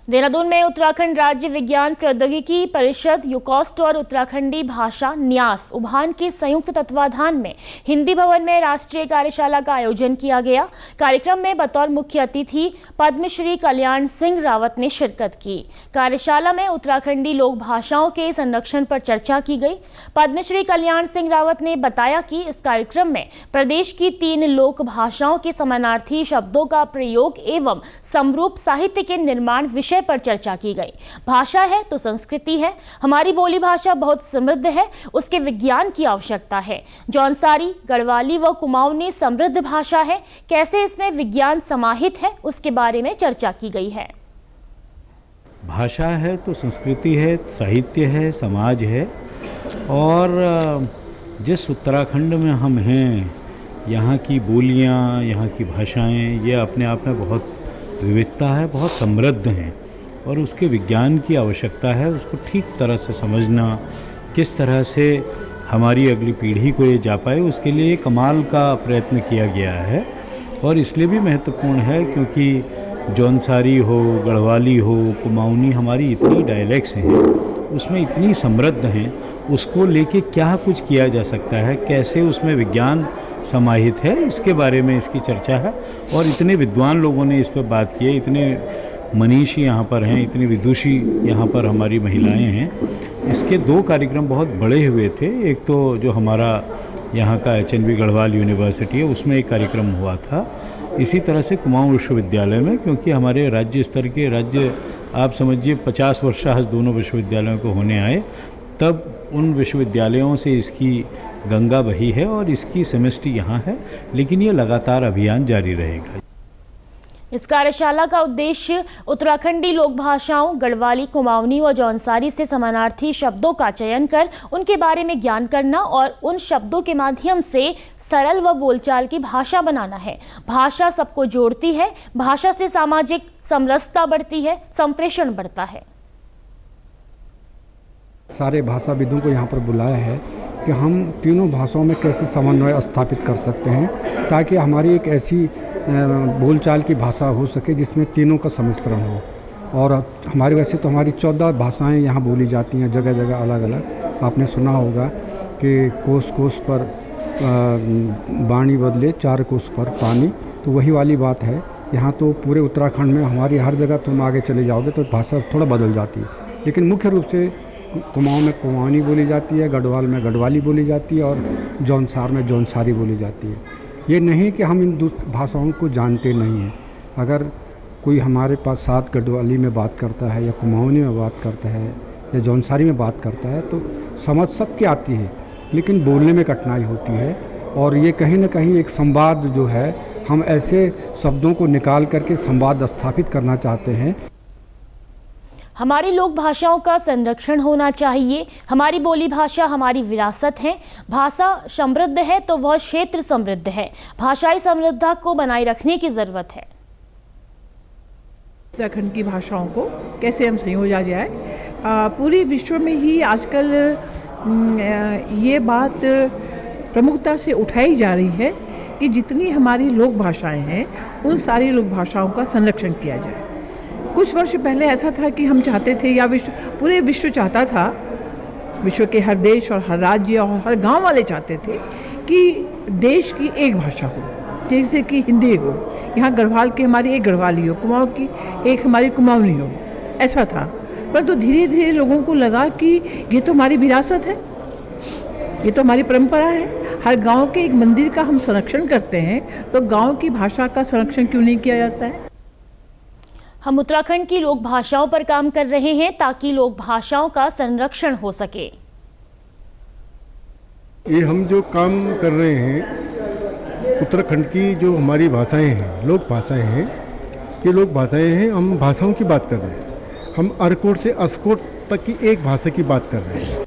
देहरादून में उत्तराखंड राज्य विज्ञान प्रौद्योगिकी परिषद यूकॉस्ट और उत्तराखंडी भाषा न्यास उभान के संयुक्त तत्वाधान में हिंदी भवन में राष्ट्रीय कार्यशाला का आयोजन किया गया। कार्यक्रम में बतौर मुख्य अतिथि पद्मश्री कल्याण सिंह रावत ने शिरकत की। कार्यशाला में उत्तराखंडी लोक भाषाओं के संरक्षण पर चर्चा की गई। पद्मश्री कल्याण सिंह रावत ने बताया कि इस कार्यक्रम में प्रदेश की 3 लोक भाषाओं के समानार्थी शब्दों का प्रयोग एवं समरूप साहित्य के निर्माण विषय पर चर्चा की गई। भाषा है तो संस्कृति है। हमारी बोली भाषा बहुत समृद्ध है, उसके विज्ञान की आवश्यकता है। जौनसारी, गढ़वाली व कुमाऊनी समृद्ध भाषा है, कैसे इसमें विज्ञान समाहित है उसके बारे में चर्चा की गई है। भाषा है तो संस्कृति है, साहित्य है, समाज है। और जिस उत्तराखंड में हम हैं, यहाँ की बोलियाँ, यहाँ की भाषाएं, ये अपने आप में बहुत विविधता है, बहुत समृद्ध हैं और उसके विज्ञान की आवश्यकता है। उसको ठीक तरह से समझना, किस तरह से हमारी अगली पीढ़ी को ये जा पाए, उसके लिए कमाल का प्रयत्न किया गया है। और इसलिए भी महत्वपूर्ण है क्योंकि जौनसारी हो, गढ़वाली हो, कुमाऊनी, हमारी इतनी डायलेक्ट्स हैं, उसमें इतनी समृद्ध हैं, उसको लेके क्या कुछ किया जा सकता है, कैसे उसमें विज्ञान समाहित है, इसके बारे में इसकी चर्चा है। और इतने विद्वान लोगों ने इस पर बात की है, इतने मनीषी यहाँ पर हैं, इतनी विदुषी यहाँ पर हमारी महिलाएं हैं। इसके 2 कार्यक्रम बहुत बड़े हुए थे। एक तो जो हमारा यहाँ का HNV गढ़वाल यूनिवर्सिटी है, उसमें एक कार्यक्रम हुआ था। इसी तरह से कुमाऊं विश्वविद्यालय में, क्योंकि हमारे राज्य स्तर के आप समझिए 50 वर्षाहस दोनों विश्वविद्यालयों को होने आए, तब उन विश्वविद्यालयों से इसकी गंगा बही है और इसकी सेमेस्ट्री यहाँ है, लेकिन ये लगातार अभियान जारी रहेगा। इस कार्यशाला का उद्देश्य उत्तराखंडी लोक भाषाओं गढ़वाली, कुमाऊनी व जौनसारी से समानार्थी शब्दों का चयन कर उनके बारे में ज्ञान करना और उन शब्दों के माध्यम से सरल व बोलचाल की भाषा बनाना है। भाषा सबको जोड़ती है, भाषा से सामाजिक समरसता बढ़ती है, संप्रेषण बढ़ता है। सारे भाषाविदों को यहाँ पर बुलाया है कि हम तीनों भाषाओं में कैसे समन्वय स्थापित कर सकते हैं, ताकि हमारी एक ऐसी बोलचाल की भाषा हो सके जिसमें तीनों का सम्मिश्रण हो। और हमारी वैसे तो हमारी 14 भाषाएं यहाँ बोली जाती हैं, जगह जगह अलग अलग। आपने सुना होगा कि कोस कोस पर वाणी बदले, 4 कोस पर पानी, तो वही वाली बात है। यहाँ तो पूरे उत्तराखंड में हमारी हर जगह तुम आगे चले जाओगे तो भाषा थोड़ा बदल जाती है, लेकिन मुख्य रूप से कुमाऊं में कुमाऊनी बोली जाती है, गढ़वाल में गढ़वाली बोली जाती है और जौनसार में जौनसारी बोली जाती है। ये नहीं कि हम इन भाषाओं को जानते नहीं हैं। अगर कोई हमारे पास साथ गढ़वाली में बात करता है या कुमाऊनी में बात करता है या जौनसारी में बात करता है तो समझ सबके आती है, लेकिन बोलने में कठिनाई होती है। और ये कहीं ना कहीं एक संवाद जो है, हम ऐसे शब्दों को निकाल करके संवाद स्थापित करना चाहते हैं। हमारी लोक भाषाओं का संरक्षण होना चाहिए। हमारी बोली भाषा हमारी विरासत है। भाषा समृद्ध है तो वह क्षेत्र समृद्ध है। भाषाई समृद्धता को बनाए रखने की जरूरत है। उत्तराखंड की भाषाओं को कैसे हम संयोजा जाए, पूरे विश्व में ही आजकल ये बात प्रमुखता से उठाई जा रही है कि जितनी हमारी लोक भाषाएं हैं उन सारी लोक भाषाओं का संरक्षण किया जाए। कुछ वर्ष पहले ऐसा था कि हम चाहते थे, या पूरे विश्व चाहता था, विश्व के हर देश और हर राज्य और हर गांव वाले चाहते थे कि देश की एक भाषा हो, जैसे कि हिंदी हो, यहाँ गढ़वाल की हमारी एक गढ़वाली हो, कुमाऊं की एक हमारी कुमाऊनी हो, ऐसा था। परंतु धीरे धीरे लोगों को लगा कि ये तो हमारी विरासत है, ये तो हमारी परंपरा है। हर गांव के एक मंदिर का हम संरक्षण करते हैं, तो गांव की भाषा का संरक्षण क्यों नहीं किया जाता है। हम उत्तराखंड की लोक भाषाओं पर काम कर रहे हैं ताकि लोक भाषाओं का संरक्षण हो सके। ये हम जो काम कर रहे हैं, उत्तराखंड की जो हमारी भाषाएं हैं, लोक भाषाएं हैं, ये लोक भाषाएं हैं। हम भाषाओं की बात कर रहे हैं। हम अरकोट से अस्कोट तक की एक भाषा की बात कर रहे हैं।